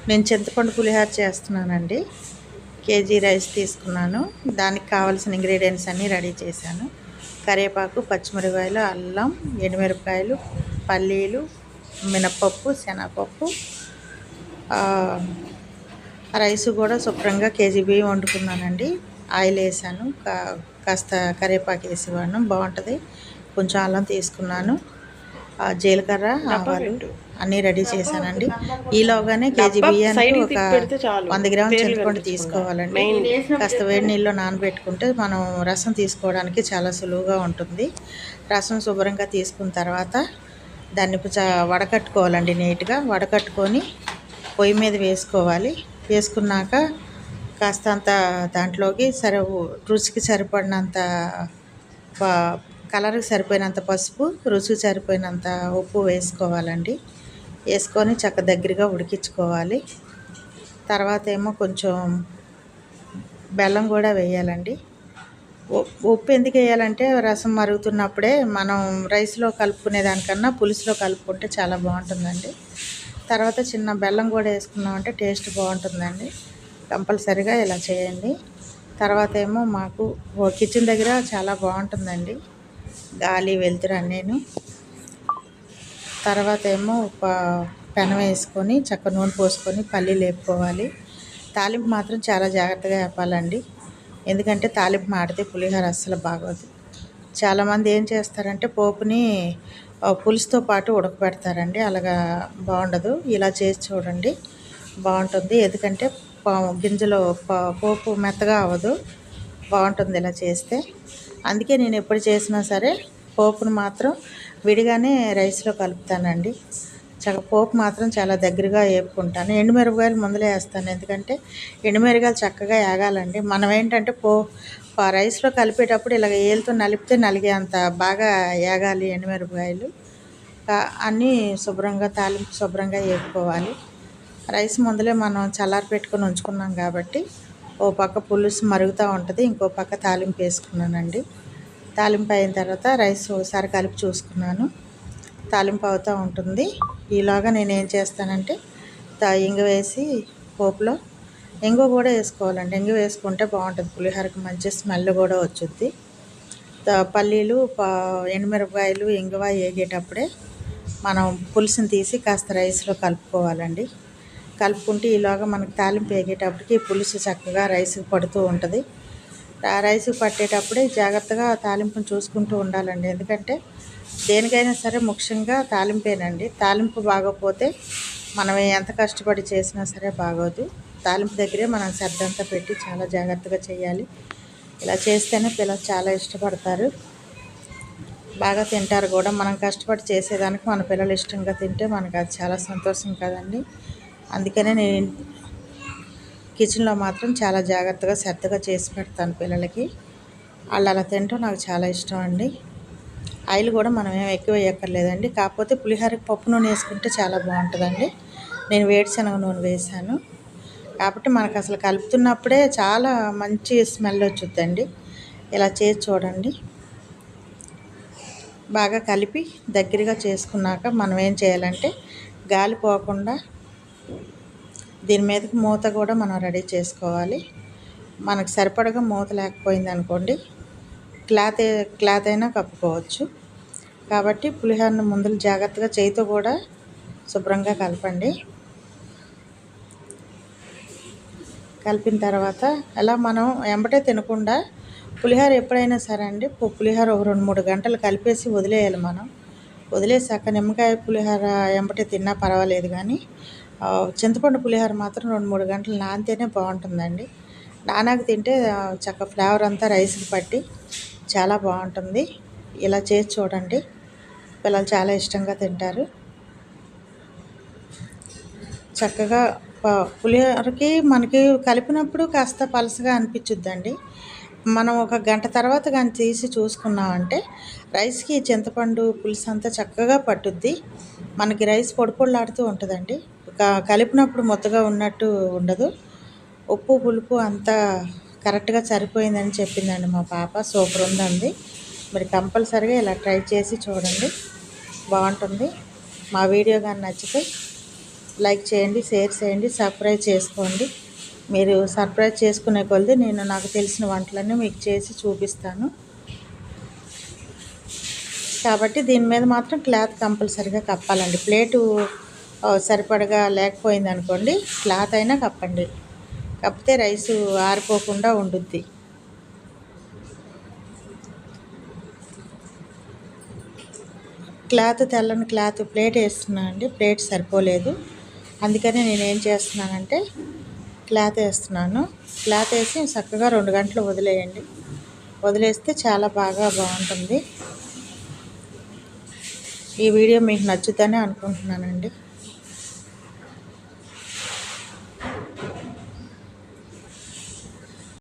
నేను చింతపండు పులిహోర చేస్తున్నానండి. కేజీ రైస్ తీసుకున్నాను. దానికి కావాల్సిన ఇంగ్రీడియంట్స్ అన్నీ రెడీ చేశాను. కరివేపాకు, పచ్చిమిరపకాయలు, అల్లం, ఎండుమిరపకాయలు, పల్లీలు, మినపప్పు, శనగపప్పు, రైస్ కూడా శుభ్రంగా కేజీ బియ్యం వండుకున్నానండి. ఆయిల్ వేసాను, కాస్త కరివేపాకు వేసి వాడినాం, బాగుంటుంది. కొంచెం అల్లం తీసుకున్నాను, జీలకర్ర, ఆవాలు అన్నీ రెడీ చేశానండి. ఈలోగానే కేజీ బియ్యానికి ఒక 100 గ్రాముల చింతపండు తీసుకోవాలండి. కాస్త వేడి నీళ్ళలో నానబెట్టుకుంటే మనం రసం తీసుకోవడానికి చాలా సులువుగా ఉంటుంది. రసం శుభ్రంగా తీసుకున్న తర్వాత దాన్ని వడకట్టుకోవాలండి. నీట్గా వడకట్టుకొని పొయ్యి మీద వేసుకోవాలి. వేసుకున్నాక కాస్తంత దాంట్లోకి రుచికి సరిపడినంత కలర్కి సరిపోయినంత పసుపు, రుచికి సరిపోయినంత ఉప్పు వేసుకోవాలండి. వేసుకొని దగ్గరగా ఉడికించుకోవాలి. తర్వాత ఏమో కొంచెం బెల్లం కూడా వేయాలండి. ఉప్పు ఎందుకు వేయాలంటే రసం మరుగుతున్నప్పుడే మనం రైస్లో కలుపుకునే దానికన్నా పులుసులో కలుపుకుంటే చాలా బాగుంటుందండి. తర్వాత చిన్న బెల్లం కూడా వేసుకున్నామంటే టేస్ట్ బాగుంటుందండి. కంపల్సరిగా ఇలా చేయండి. తర్వాత ఏమో మాకు కిచెన్ దగ్గర చాలా బాగుంటుందండి, గాలి వెలుతురు అన్నీను. తర్వాత ఏమో పెనం వేసుకొని నూనె పోసుకొని పల్లీలు వేపుకోవాలి. తాలింపు మాత్రం చాలా జాగ్రత్తగా వేపాలండి, ఎందుకంటే తాలింపు మాడితే పులిహోర అస్సలు బాగోదు. చాలామంది ఏం చేస్తారంటే పోపుని పులుసుతో పాటు ఉడకబెడతారండి, అలాగా బాగుండదు. ఇలా చేసి చూడండి, బాగుంటుంది. ఎందుకంటే గింజలో పోపు మెత్తగా అవ్వదు, బాగుంటుంది ఇలా చేస్తే. అందుకే నేను ఎప్పుడు చేసినా సరే పోపును మాత్రం విడిగానే రైస్లో కలుపుతానండి. పోపు మాత్రం చాలా దగ్గరగా వేపుకుంటాను. ఎండుమిరపకాయలు ముందలే వేస్తాను, ఎందుకంటే ఎండుమిరపకాయలు చక్కగా వేగాలండి. మనం ఏంటంటే రైస్లో కలిపేటప్పుడు ఇలాగ ఏలుతో నలిపితే నలిగే అంత బాగా వేగాలి ఎండుమిరపకాయలు. అన్నీ తాలింపు శుభ్రంగా వేపుకోవాలి. రైస్ ముందలే మనం చల్లారి పెట్టుకొని ఉంచుకున్నాం కాబట్టి ఓ పక్క పులుసు మరుగుతూ ఉంటుంది, ఇంకో పక్క తాలింపు వేసుకున్నానండి. తాలింపు అయిన తర్వాత రైస్ ఒకసారి కలిపి చూసుకున్నాను, తాలింపు అవుతూ ఉంటుంది. ఈలోగా నేను ఏం చేస్తానంటే ఇంగు వేసి పోపులో ఇంగు కూడా వేసుకోవాలండి. ఇంగు వేసుకుంటే బాగుంటుంది, పులిహోరకి మంచి స్మెల్ కూడా వచ్చుద్ది. పల్లీలు, ఎండుమిరపకాయలు, ఇంగువ వేగేటప్పుడే మనం పులుసుని తీసి కాస్త రైస్లో కలుపుకోవాలండి. కలుపుకుంటే ఈలోగా మనకు తాలింపు వేగేటప్పటికి పులుసు చక్కగా రైస్కి పడుతూ ఉంటుంది. రైస్కి పట్టేటప్పుడే జాగ్రత్తగా తాలింపును చూసుకుంటూ ఉండాలండి, ఎందుకంటే దేనికైనా సరే ముఖ్యంగా తాలింపేనండి. తాలింపు బాగోకపోతే మనం ఎంత కష్టపడి చేసినా సరే బాగోదు. తాలింపు దగ్గరే మనం శ్రద్ధంతా పెట్టి చాలా జాగ్రత్తగా చేయాలి. ఇలా చేస్తేనే పిల్లలు చాలా ఇష్టపడతారు, బాగా తింటారు కూడా. మనం కష్టపడి చేసేదానికి మన పిల్లలు ఇష్టంగా తింటే మనకు అది చాలా సంతోషం కదండి. అందుకనే నేను కిచెన్లో మాత్రం చాలా జాగ్రత్తగా శ్రద్ధగా చేసి పెడతాను పిల్లలకి. వాళ్ళు అలా తింటాం నాకు చాలా ఇష్టం అండి. ఆయిల్ కూడా మనం ఏం ఎక్కువ వేయక్కర్లేదండి, కాకపోతే పులిహోరకి పప్పు నూనె వేసుకుంటే చాలా బాగుంటుందండి. నేను వేరుశనగ నూనె వేసాను కాబట్టి మనకు అసలు కలుపుతున్నప్పుడే చాలా మంచి స్మెల్ వచ్చుద్దండి. ఇలా చేసి చూడండి. బాగా కలిపి దగ్గరగా చేసుకున్నాక మనం ఏం చేయాలంటే గాలి పోకుండా దీని మీదకి మూత కూడా మనం రెడీ చేసుకోవాలి. మనకు సరిపడగా మూత లేకపోయింది అనుకోండి, క్లాత్ అయినా కప్పుకోవచ్చు. కాబట్టి పులిహోరను ముందు జాగ్రత్తగా చేయితో కూడా శుభ్రంగా కలపండి. కలిపిన తర్వాత అలా మనం వెంబటే తినకుండా పులిహోర ఎప్పుడైనా సరే అండి, పులిహోర ఒక 2-3 గంటలు కలిపేసి వదిలేయాలి. మనం వదిలేసాక నిమ్మకాయ పులిహోర వెంబటే తిన్నా పర్వాలేదు, కానీ చింతపండు పులిహోర మాత్రం 2-3 గంటలు నానితేనే బాగుంటుందండి. నానాక తింటే ఫ్లేవర్ అంతా రైస్కి పట్టి చాలా బాగుంటుంది. ఇలా చేసి చూడండి, పిల్లలు చాలా ఇష్టంగా తింటారు. చక్కగా పులిహోరకి మనకి కలిపినప్పుడు కాస్త పలసగా అనిపించుద్దండి. మనం ఒక గంట తర్వాత కానీ తీసి చూసుకున్నామంటే రైస్కి చింతపండు పులుసు అంతా చక్కగా పట్టుద్ది. మనకి రైస్ పొడిపొడిలాడుతూ ఉంటుందండి, కలిపినప్పుడు మొత్తగా ఉన్నట్టు ఉండదు. ఉప్పు పులుపు అంతా కరెక్ట్గా సరిపోయిందని చెప్పిందండి మా పాప, సూపర్ ఉందండి. మరి కంపల్సరిగా ఇలా ట్రై చేసి చూడండి, బాగుంటుంది. మా వీడియో కానీ నచ్చితే లైక్ చేయండి, షేర్ చేయండి, సబ్స్క్రైబ్ చేసుకోండి. మీరు సబ్స్క్రైబ్ చేసుకునే కొలది నేను నాకు తెలిసిన వంటలన్నీ మీకు చేసి చూపిస్తాను. కాబట్టి దీని మీద మాత్రం క్లాత్ కంపల్సరీగా కప్పాలండి. ప్లేటు సరిపడగా లేకపోయింది అనుకోండి, క్లాత్ అయినా కప్పండి. కప్పితే రైసు ఆరిపోకుండా ఉండుద్ది. తెల్లని క్లాత్ ప్లేట్ వేస్తున్నాను అండి. ప్లేట్ సరిపోలేదు, అందుకని నేనేం చేస్తున్నానంటే క్లాత్ వేస్తున్నాను. క్లాత్ వేసి చక్కగా 2 గంటలు వదిలేయండి. వదిలేస్తే చాలా బాగుంటుంది. ఈ వీడియో మీకు నచ్చుతుందని అనుకుంటున్నానండి.